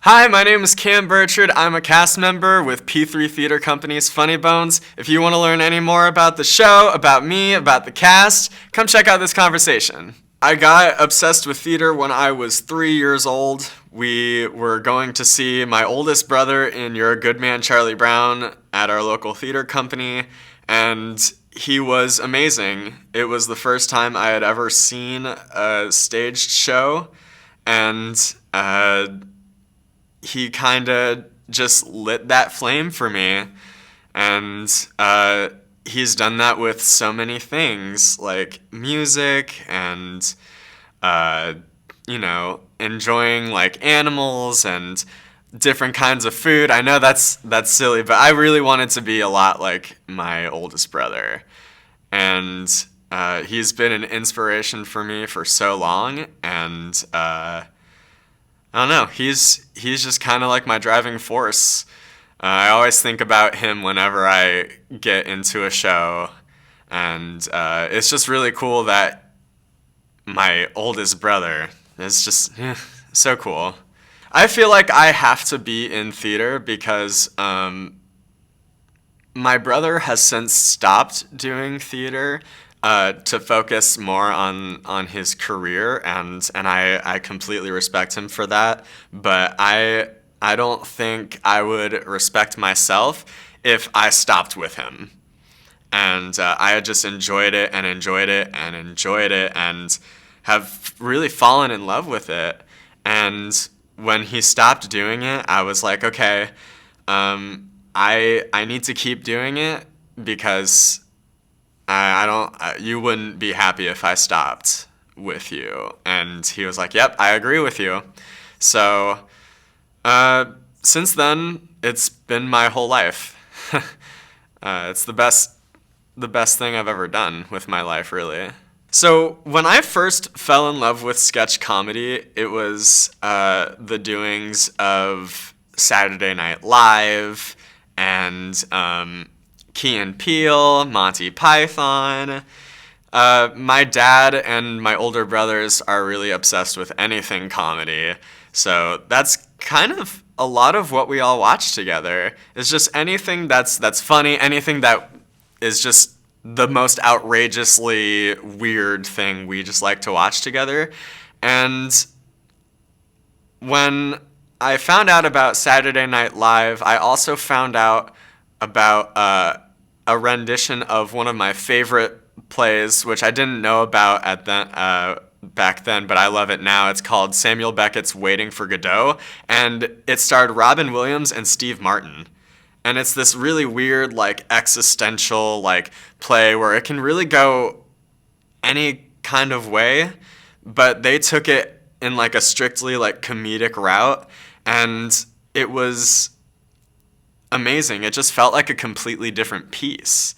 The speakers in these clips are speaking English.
Hi, my name is Cam Burchard. I'm a cast member with P3 Theater Company's Funny Bonz. If you want to learn any more about the show, about me, about the cast, come check out this conversation. I got obsessed with theater when I was 3 years old. We were going to see my oldest brother in You're a Good Man, Charlie Brown at our local theater company, and he was amazing. It was the first time I had ever seen a staged show, and he kind of just lit that flame for me. And he's done that with so many things, like music and, enjoying like animals and different kinds of food. I know that's silly, but I really wanted to be a lot like my oldest brother. And he's been an inspiration for me for so long, and I don't know. He's just kind of like my driving force. I always think about him whenever I get into a show, and it's just really cool that my oldest brother is just so cool. I feel like I have to be in theater because my brother has since stopped doing theater to focus more on his career, and I completely respect him for that. But I don't think I would respect myself if I stopped with him. And I had just enjoyed it and enjoyed it and enjoyed it and have really fallen in love with it. And when he stopped doing it, I was like, okay, I need to keep doing it because you wouldn't be happy if I stopped with you. And he was like, yep, I agree with you. So since then, it's been my whole life. It's the best thing I've ever done with my life, really. So when I first fell in love with sketch comedy, it was the doings of Saturday Night Live and Key and Peele, Monty Python. My dad and my older brothers are really obsessed with anything comedy, so that's kind of a lot of what we all watch together. It's just anything that's funny, anything that is just the most outrageously weird thing we just like to watch together. And when I found out about Saturday Night Live, I also found out about a rendition of one of my favorite plays, which I didn't know about back then, but I love it now. It's called Samuel Beckett's Waiting for Godot, and it starred Robin Williams and Steve Martin. And it's this really weird, like, existential, like, play where it can really go any kind of way, but they took it in, like, a strictly, like, comedic route, and it was amazing. It just felt like a completely different piece.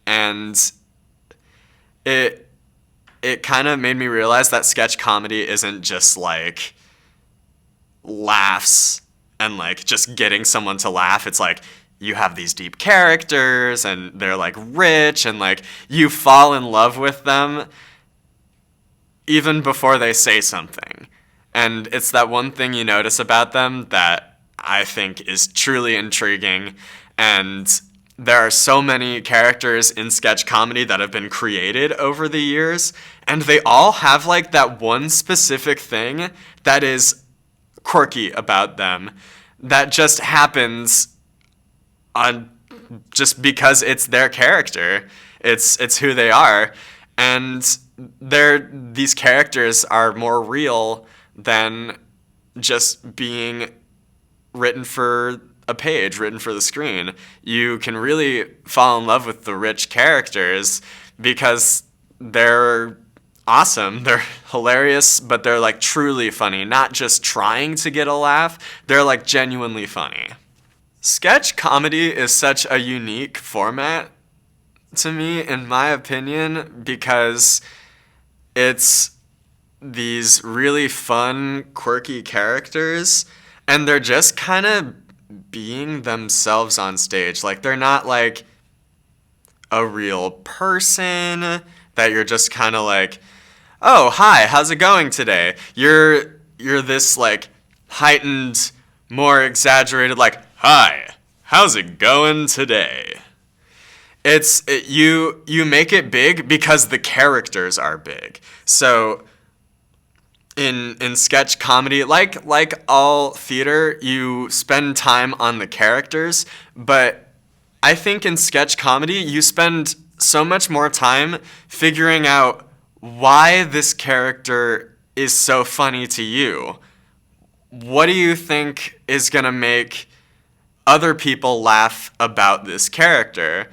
And it kind of made me realize that sketch comedy isn't just, like, laughs and, like, just getting someone to laugh. It's like, you have these deep characters, and they're, like, rich, and, like, you fall in love with them even before they say something. And it's that one thing you notice about them that I think is truly intriguing. And there are so many characters in sketch comedy that have been created over the years, and they all have, like, that one specific thing that is quirky about them that just happens just because it's their character. It's who they are, and these characters are more real than just being written for a page, written for the screen. You can really fall in love with the rich characters because they're awesome, they're hilarious, but they're, like, truly funny, not just trying to get a laugh. They're, like, genuinely funny. Sketch comedy is such a unique format to me, in my opinion, because it's these really fun, quirky characters, and they're just kind of being themselves on stage. Like, they're not, like, a real person that you're just kind of like, oh, hi, how's it going today? You're this, like, heightened more exaggerated, like, "Hi, how's it going today?" You make it big because the characters are big. So in sketch comedy, like all theater, you spend time on the characters, but I think in sketch comedy you spend so much more time figuring out why this character is so funny to you. What do you think is going to make other people laugh about this character?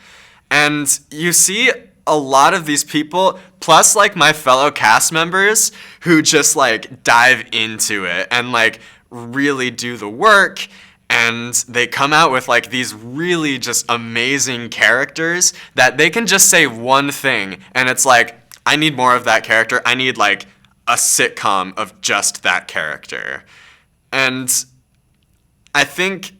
And you see a lot of these people, plus like my fellow cast members, who just like dive into it and like really do the work, and they come out with like these really just amazing characters that they can just say one thing and it's like, I need more of that character. I need like a sitcom of just that character. And I think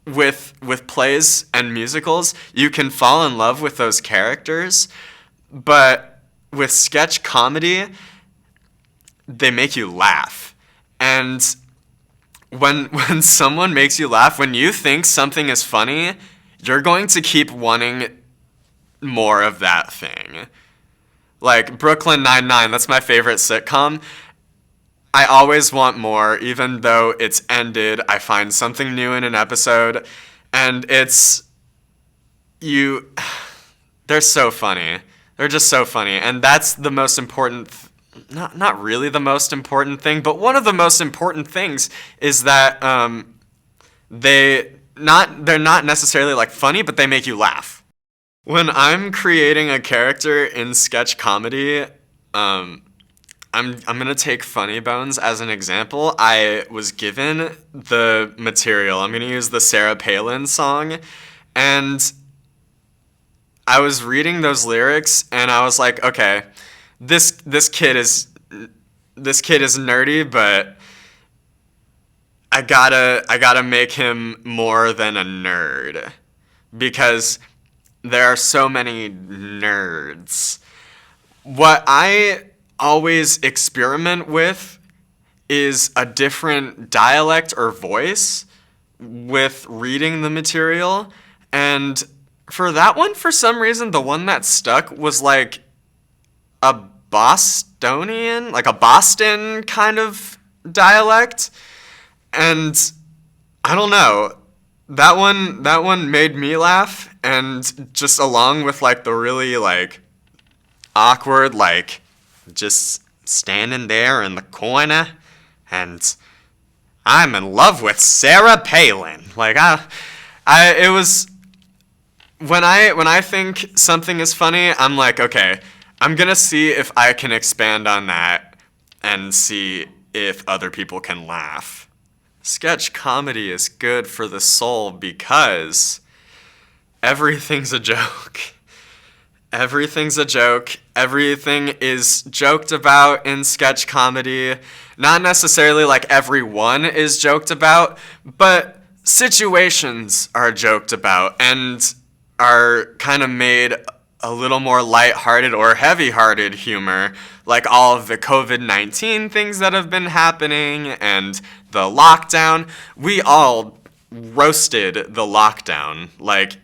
with plays and musicals, you can fall in love with those characters, but with sketch comedy, they make you laugh. And when someone makes you laugh, when you think something is funny, you're going to keep wanting more of that thing. Like Brooklyn Nine-Nine, that's my favorite sitcom. I always want more, even though it's ended. I find something new in an episode, and they're so funny. They're just so funny, and that's the most important, not really the most important thing, but one of the most important things is that they're not necessarily like funny, but they make you laugh. When I'm creating a character in sketch comedy, I'm going to take Funny Bonz as an example. I was given the material. I'm going to use the Sarah Palin song. And I was reading those lyrics and I was like, okay, this kid is nerdy, but I gotta make him more than a nerd, because there are so many nerds. What I always experiment with is a different dialect or voice with reading the material. And for that one, for some reason, the one that stuck was like a Bostonian, like a Boston kind of dialect. And I don't know, that one made me laugh, and just along with like the really like awkward, like just standing there in the corner and I'm in love with Sarah Palin. Like it was when I think something is funny, I'm like, okay, I'm gonna see if I can expand on that and see if other people can laugh. Sketch comedy is good for the soul because everything's a joke. Everything's a joke. Everything is joked about in sketch comedy. Not necessarily like everyone is joked about, but situations are joked about and are kind of made a little more lighthearted or heavy-hearted humor, like all of the COVID-19 things that have been happening and the lockdown. We all roasted the lockdown. Like,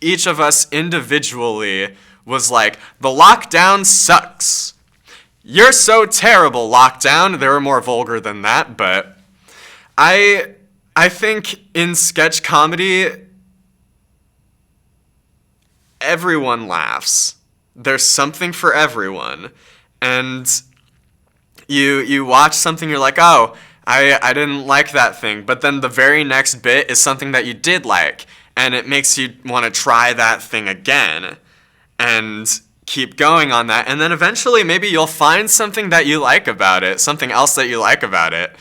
each of us individually was like, the lockdown sucks. You're so terrible, lockdown. They were more vulgar than that, but I think in sketch comedy, everyone laughs. There's something for everyone. And you watch something, you're like, oh, I didn't like that thing. But then the very next bit is something that you did like, and it makes you want to try that thing again and keep going on that. And then eventually maybe you'll find something that you like about it, something else that you like about it.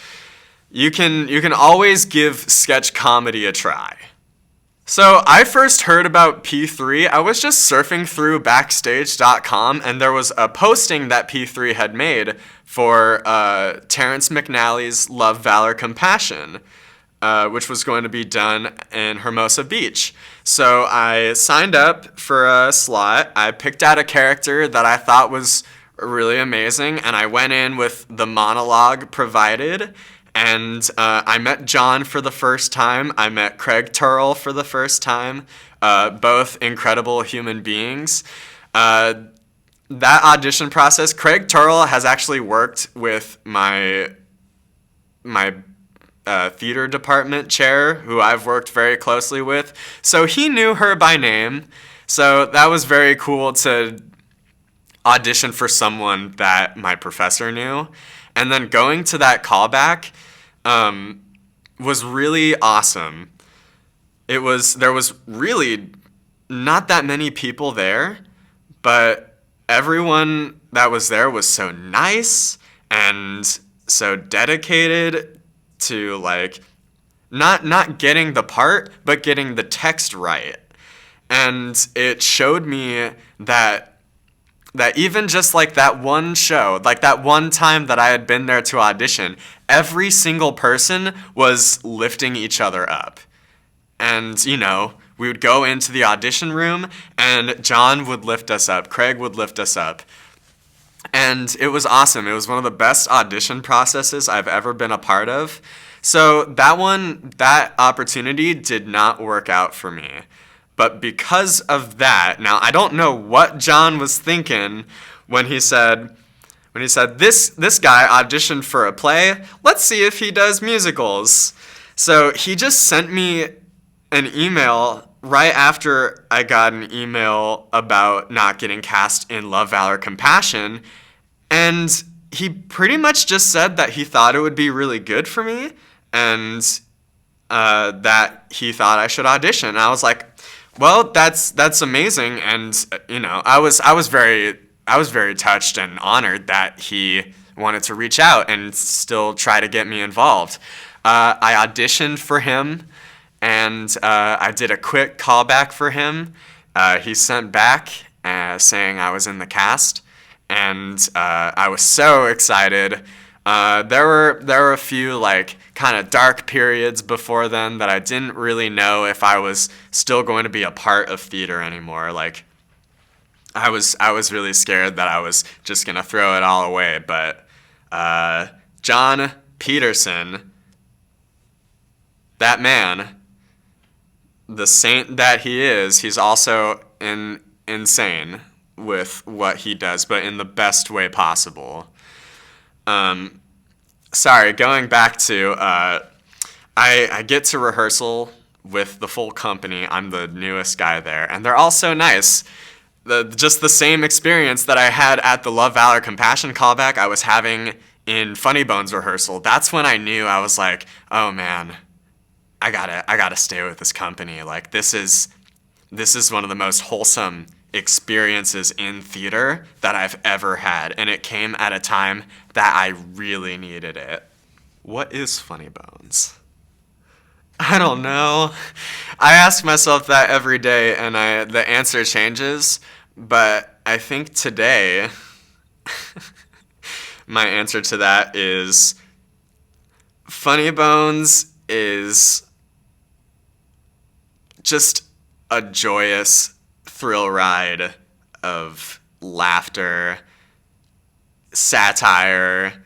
You can always give sketch comedy a try. So I first heard about P3, I was just surfing through Backstage.com, and there was a posting that P3 had made for Terrence McNally's Love, Valor, Compassion, which was going to be done in Hermosa Beach. So I signed up for a slot. I picked out a character that I thought was really amazing, and I went in with the monologue provided, And I met John for the first time. I met Craig Turrell for the first time. Both incredible human beings. That audition process, Craig Turrell has actually worked with my theater department chair, who I've worked very closely with. So he knew her by name. So that was very cool to audition for someone that my professor knew. And then going to that callback was really awesome. There was really not that many people there, but everyone that was there was so nice and so dedicated to like not getting the part, but getting the text right. And it showed me that even just like that one show, like that one time that I had been there to audition, every single person was lifting each other up. And, you know, we would go into the audition room and John would lift us up, Craig would lift us up. And it was awesome. It was one of the best audition processes I've ever been a part of. So that opportunity did not work out for me. But because of that, now I don't know what John was thinking when he said this guy auditioned for a play. Let's see if he does musicals. So he just sent me an email right after I got an email about not getting cast in Love, Valor, Compassion, and he pretty much just said that he thought it would be really good for me and that he thought I should audition. And I was like, well, that's amazing, and you know, I was very touched and honored that he wanted to reach out and still try to get me involved. I auditioned for him, and I did a quick callback for him. He sent back saying I was in the cast, and I was so excited. There were a few like kind of dark periods before then that I didn't really know if I was still going to be a part of theater anymore. Like I was really scared that I was just gonna throw it all away. But John Peterson, that man, the saint that he is, he's also insane with what he does, but in the best way possible. Sorry, going back to, I get to rehearsal with the full company. I'm the newest guy there, and they're all so nice. Just the same experience that I had at the Love, Valor, Compassion callback I was having in Funny Bonz rehearsal. That's when I knew. I was like, oh man, I gotta stay with this company. Like this is one of the most wholesome experiences in theater that I've ever had, and it came at a time that I really needed it. What is Funny Bonz? I don't know. I ask myself that every day, and the answer changes, but I think today my answer to that is Funny Bonz is just a joyous thrill ride of laughter, satire,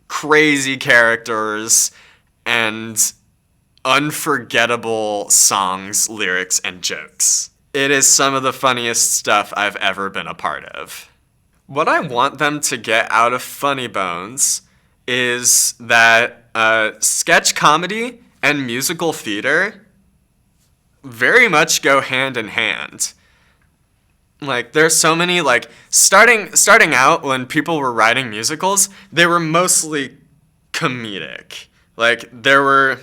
crazy characters, and unforgettable songs, lyrics, and jokes. It is some of the funniest stuff I've ever been a part of. What I want them to get out of Funny Bonz is that sketch comedy and musical theater very much go hand in hand. Like there's so many, like starting out when people were writing musicals, they were mostly comedic. Like there were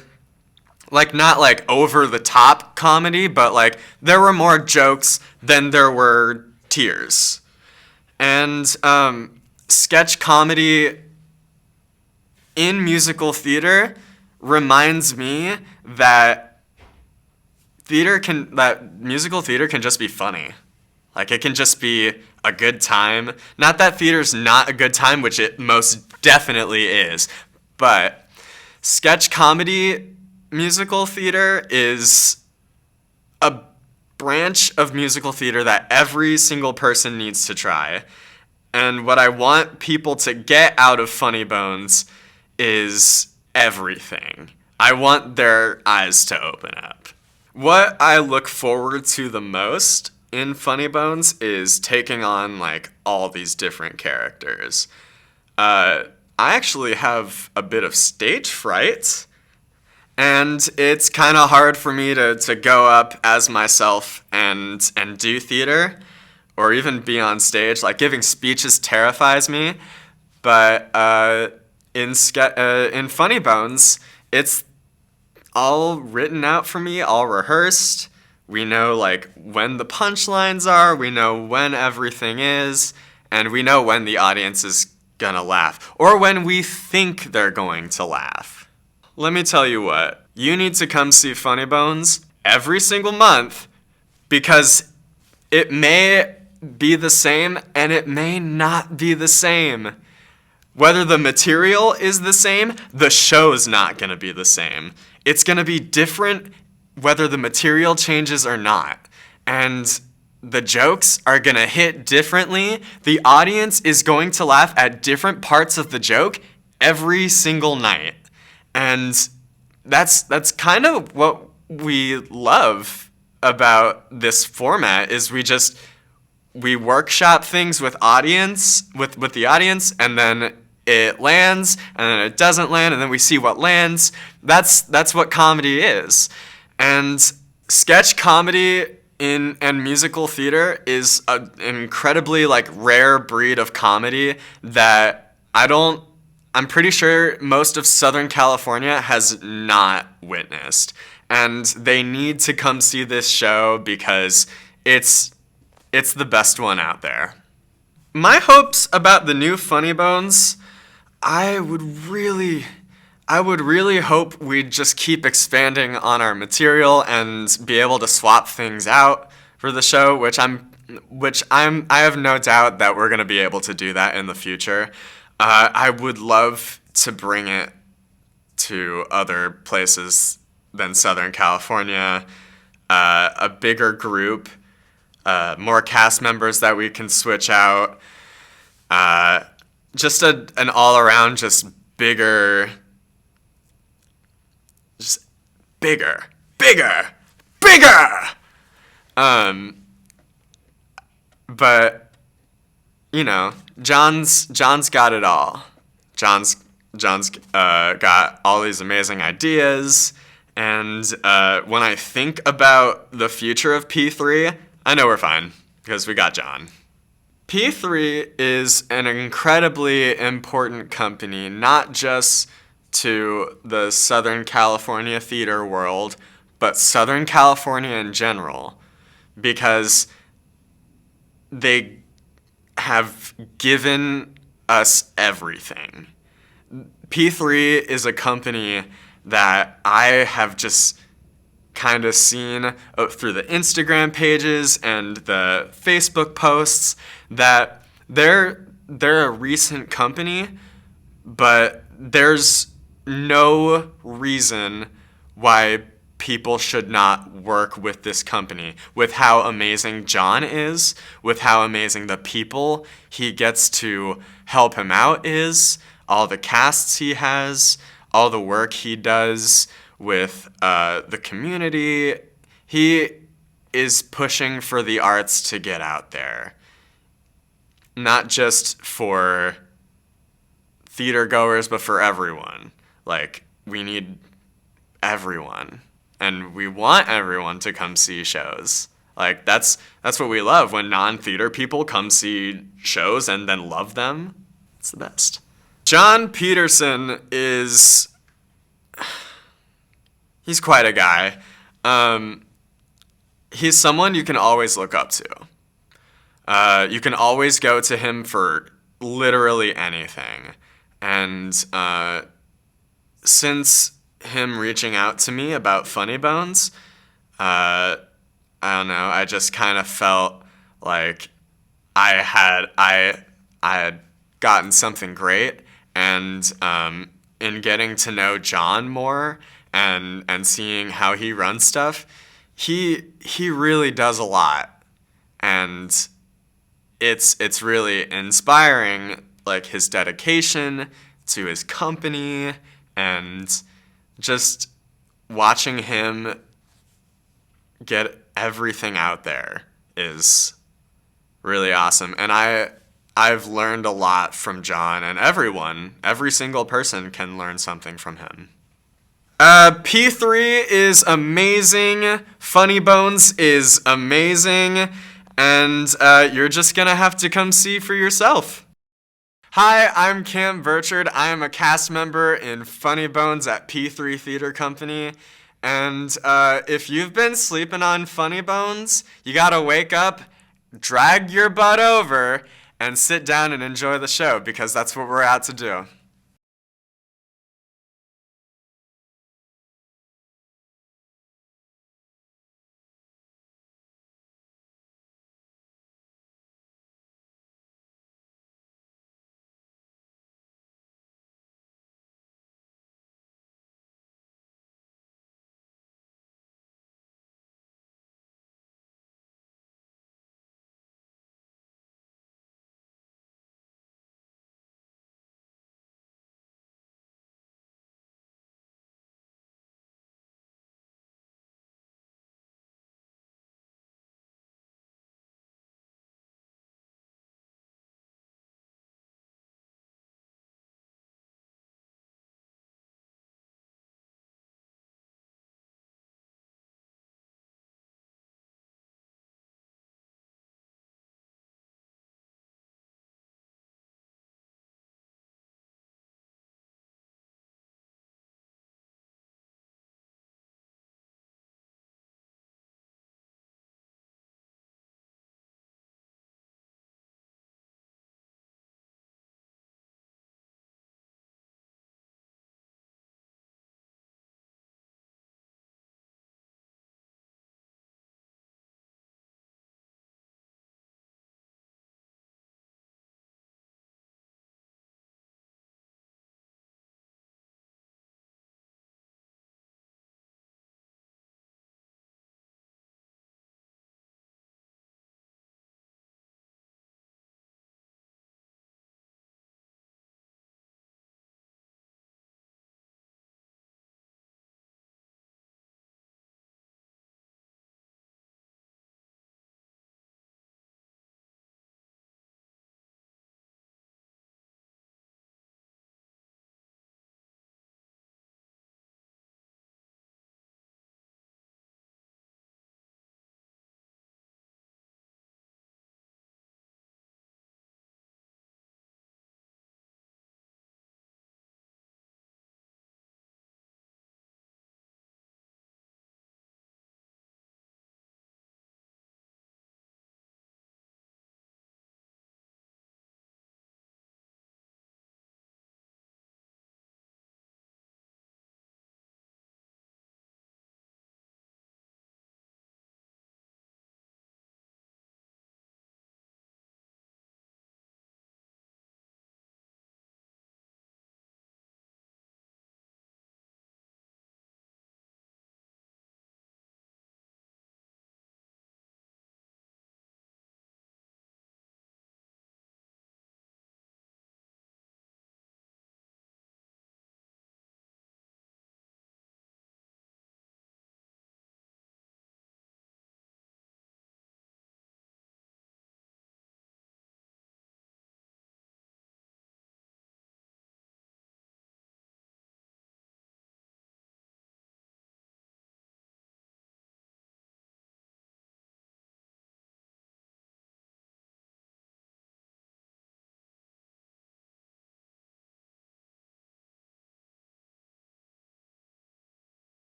like not like over the top comedy, but like there were more jokes than there were tears. And sketch comedy in musical theater reminds me that musical theater can just be funny. Like it can just be a good time. Not that theater's not a good time, which it most definitely is, but sketch comedy musical theater is a branch of musical theater that every single person needs to try. And what I want people to get out of Funny Bonz is everything. I want their eyes to open up. What I look forward to the most in Funny Bonz is taking on like all these different characters. I actually have a bit of stage fright, and it's kind of hard for me to go up as myself and do theater or even be on stage. Like giving speeches terrifies me, but in Funny Bonz, it's all written out for me, all rehearsed. We know like when the punchlines are, we know when everything is, and we know when the audience is gonna laugh, or when we think they're going to laugh. Let me tell you what, you need to come see Funny Bonz every single month, because it may be the same and it may not be the same. Whether the material is the same, the show's not gonna be the same. It's gonna be different whether the material changes or not. And the jokes are gonna hit differently. The audience is going to laugh at different parts of the joke every single night. And that's kind of what we love about this format, is we workshop things with the audience, and then it lands, and then it doesn't land, and then we see what lands. That's what comedy is. And sketch comedy and musical theater is an incredibly like rare breed of comedy that I'm pretty sure most of Southern California has not witnessed. And they need to come see this show because it's the best one out there. My hopes about the new Funny Bonz, I would really hope we'd just keep expanding on our material and be able to swap things out for the show, which I have no doubt that we're going to be able to do that in the future. I would love to bring it to other places than Southern California, a bigger group, more cast members that we can switch out, just an all-around just bigger, but you know, John's got it all. John's got all these amazing ideas, and when I think about the future of P3, I know we're fine because we got John. P3 is an incredibly important company, not just to the Southern California theater world, but Southern California in general, because they have given us everything. P3 is a company that I have just kind of seen through the Instagram pages and the Facebook posts that they're a recent company, but there's no reason why people should not work with this company, with how amazing John is, with how amazing the people he gets to help him out is, all the casts he has, all the work he does with the community. He is pushing for the arts to get out there, not just for theater goers, but for everyone. Like, we need everyone, and we want everyone to come see shows. Like, that's what we love, when non-theater people come see shows and then love them. It's the best. John Peterson is... he's quite a guy. He's someone you can always look up to. You can always go to him for literally anything. And since him reaching out to me about Funny Bonz, I don't know, I just kind of felt like I had gotten something great, and in getting to know John more and seeing how he runs stuff, he really does a lot, and it's really inspiring, like his dedication to his company and just watching him get everything out there is really awesome. And I've learned a lot from John, and every single person can learn something from him. P3 is amazing, Funny Bonz is amazing, and you're just gonna have to come see for yourself. Hi, I'm Cam Burchard. I am a cast member in Funny Bonz at P3 Theater Company. And if you've been sleeping on Funny Bonz, you gotta wake up, drag your butt over, and sit down and enjoy the show, because that's what we're out to do.